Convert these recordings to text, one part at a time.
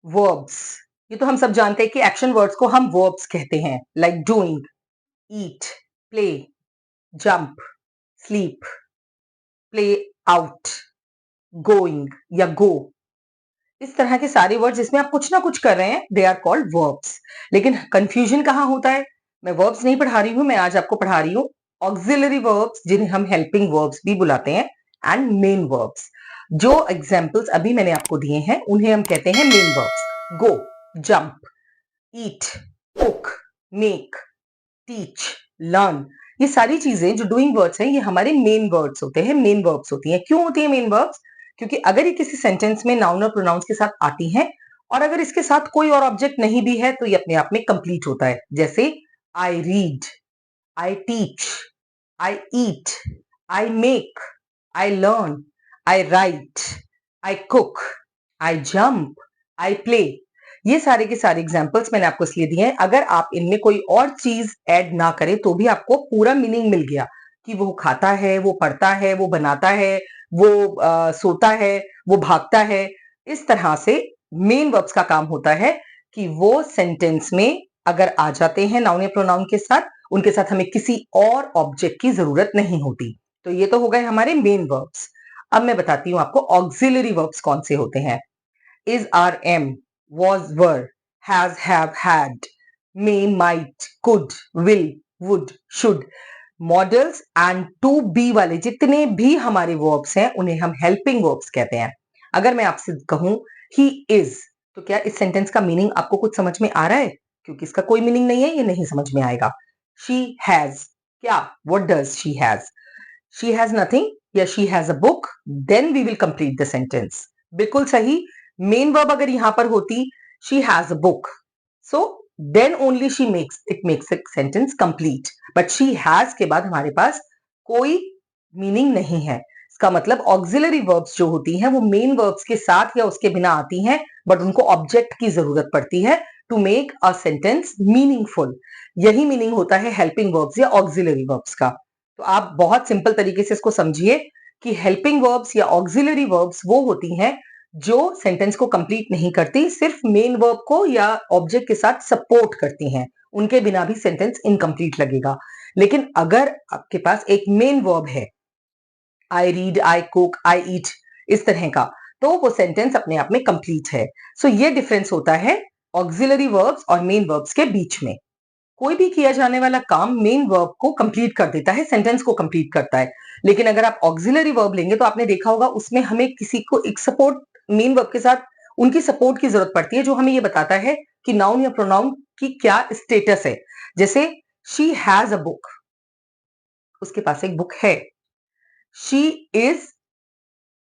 Verbs, ये तो हम सब जानते हैं कि एक्शन वर्ड्स को हम वर्ब्स कहते हैं, like doing, eat, play, jump, sleep, play out, going या गो। इस तरह के सारे वर्ड्स जिसमें आप कुछ ना कुछ कर रहे हैं, दे आर कॉल्ड वर्ब्स। लेकिन कंफ्यूजन कहाँ होता है? मैं वर्ब्स नहीं पढ़ा रही हूं, मैं आज आपको पढ़ा रही हूँ ऑक्सिलरी वर्ब्स, जिन्हें हम हेल्पिंग वर्ब्स भी बुलाते हैं, एंड मेन वर्ब्स। जो एग्जाम्पल्स अभी मैंने आपको दिए हैं उन्हें हम कहते हैं मेन वर्ब्स। गो, जंप, ईट, कुक, मेक, टीच, लर्न, ये सारी चीजें जो डूइंग वर्ड्स हैं, ये हमारे मेन वर्ड्स होते हैं, मेन वर्ब्स होती हैं। क्यों होती है मेन वर्ब्स? क्योंकि अगर ये किसी सेंटेंस में नाउन और प्रोनाउंस के साथ आती हैं और अगर इसके साथ कोई और ऑब्जेक्ट नहीं भी है तो ये अपने आप में कंप्लीट होता है। जैसे I read, I teach, I eat, I make, I learn, I right, I cook, I jump, I play. ये सारे के सारे एग्जाम्पल्स मैंने आपको इसलिए दिए हैं, अगर आप इनमें कोई और चीज ऐड ना करें तो भी आपको पूरा मीनिंग मिल गया कि वो खाता है, वो पढ़ता है, वो बनाता है, वो सोता है, वो भागता है। इस तरह से मेन वर्ब्स का काम होता है कि वो सेंटेंस में अगर आ जाते हैं नाउन या प्रोनाउन के साथ, उनके साथ हमें किसी और ऑब्जेक्ट की जरूरत नहीं होती। तो ये तो हो गए हमारे मेन वर्ब्स। अब मैं बताती हूँ आपको ऑक्सिलरी वर्ब्स कौन से होते हैं। Is, are, am, was, were, has, have, had, may, might, could, will, would, should, modals and to be वाले जितने भी हमारे वर्ब्स हैं उन्हें हम हेल्पिंग वर्ब्स कहते हैं। अगर मैं आपसे कहूं ही इज, तो क्या इस सेंटेंस का मीनिंग आपको कुछ समझ में आ रहा है? क्योंकि इसका कोई मीनिंग नहीं है, ये नहीं समझ में आएगा। शी हैज, क्या, what does she has? She has nothing या she has a book, then we will complete the sentence. बिल्कुल सही। मेन वर्ब अगर यहां पर होती she has a book, so then only she makes it sentence complete. But she has के बाद हमारे पास कोई मीनिंग नहीं है। इसका मतलब ऑक्सिलरी वर्ब्स जो होती हैं वो मेन वर्ब्स के साथ या उसके बिना आती हैं, बट उनको ऑब्जेक्ट की जरूरत पड़ती है to make a sentence meaningful. यही मीनिंग होता है हेल्पिंग वर्ब्स या ऑक्सिलरी वर्ब्स का। तो आप बहुत सिंपल तरीके से इसको समझिए कि हेल्पिंग वर्ब्स या ऑक्सिलरी वर्ब्स वो होती हैं जो सेंटेंस को कंप्लीट नहीं करती, सिर्फ मेन वर्ब को या ऑब्जेक्ट के साथ सपोर्ट करती हैं। उनके बिना भी सेंटेंस इनकम्प्लीट लगेगा। लेकिन अगर आपके पास एक मेन वर्ब है, आई रीड, आई कुक, आई ईट, इस तरह का, तो वो सेंटेंस अपने आप में कंप्लीट है। सो ये डिफरेंस होता है ऑक्सिलरी वर्ब्स और मेन वर्ब्स के बीच में। कोई भी किया जाने वाला काम मेन वर्ब को कंप्लीट कर देता है, सेंटेंस को कंप्लीट करता है। लेकिन अगर आप ऑक्सिलरी वर्ब लेंगे तो आपने देखा होगा उसमें हमें किसी को एक सपोर्ट, मेन वर्ब के साथ उनकी सपोर्ट की जरूरत पड़ती है जो हमें ये बताता है कि नाउन या प्रोनाउन की क्या स्टेटस है। जैसे शी हैज अ बुक, उसके पास एक बुक है। शी इज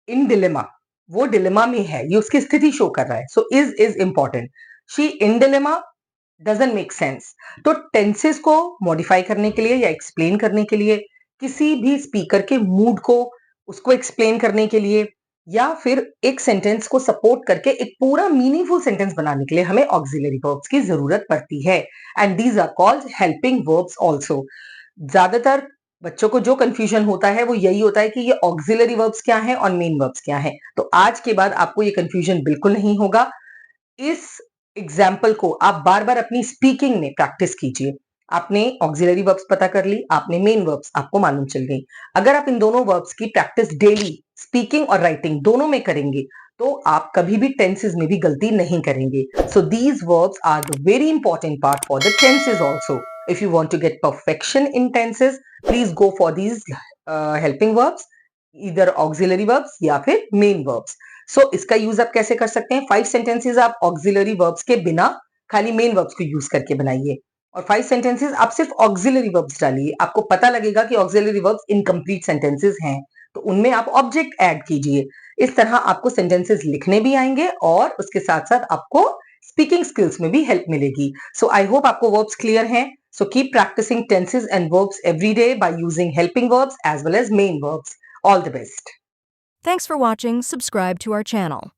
इन डिलेमा, वो डिलेमा में है, ये उसकी स्थिति शो कर रहा है। So is important. She in dilemma doesn't make sense. तो टेंसेस को मॉडिफाई करने के लिए या एक्सप्लेन करने के लिए, किसी भी स्पीकर के मूड को उसको एक्सप्लेन करने के लिए, या फिर एक सेंटेंस को सपोर्ट करके एक पूरा मीनिंगफुल सेंटेंस बनाने के लिए हमें ऑक्सिलरी वर्ब्स की जरूरत पड़ती है। And these are called helping verbs also. ज्यादातर बच्चों को जो कंफ्यूजन होता है वो यही होता है कि ये ऑक्सिलरी वर्ब्स क्या है और मेन वर्ब्स क्या है। तो आज के बाद आपको ये कंफ्यूजन बिल्कुल नहीं होगा। इस एग्जाम्पल को आप बार बार अपनी स्पीकिंग में प्रैक्टिस कीजिए। आपने ऑक्सिलरी वर्ब्स पता कर ली, आपने मेन वर्ब्स, आपको मालूम चल गई। अगर आप इन दोनों वर्ब्स की प्रैक्टिस डेली स्पीकिंग और राइटिंग दोनों में करेंगे तो आप कभी भी टेंसेस में भी गलती नहीं करेंगे। So these verbs are the very important part for the tenses also. If you want to get perfection in tenses, please go for these helping verbs, इधर ऑक्सिलरी वर्ब्स या फिर मेन वर्ब्स। सो इसका use आप कैसे कर सकते हैं? 5 sentences आप ऑक्सिलरी वर्ब्स के बिना खाली मेन वर्ब्स को यूज करके बनाइए, और 5 सेंटेंसेस आप सिर्फ ऑक्सिलरी वर्ब्स डालिए। आपको पता लगेगा कि ऑक्सिलरी वर्ब्स इनकम्प्लीट सेंटेंसेस हैं, तो उनमें आप ऑब्जेक्ट ऐड कीजिए। इस तरह आपको सेंटेंसेस लिखने भी आएंगे और उसके साथ साथ आपको स्पीकिंग स्किल्स में भी हेल्प मिलेगी। सो आई होप आपको वर्ब्स क्लियर हैं। So keep practicing tenses and verbs every day by using helping verbs as well as main verbs. All the best. Thanks for watching. Subscribe to our channel.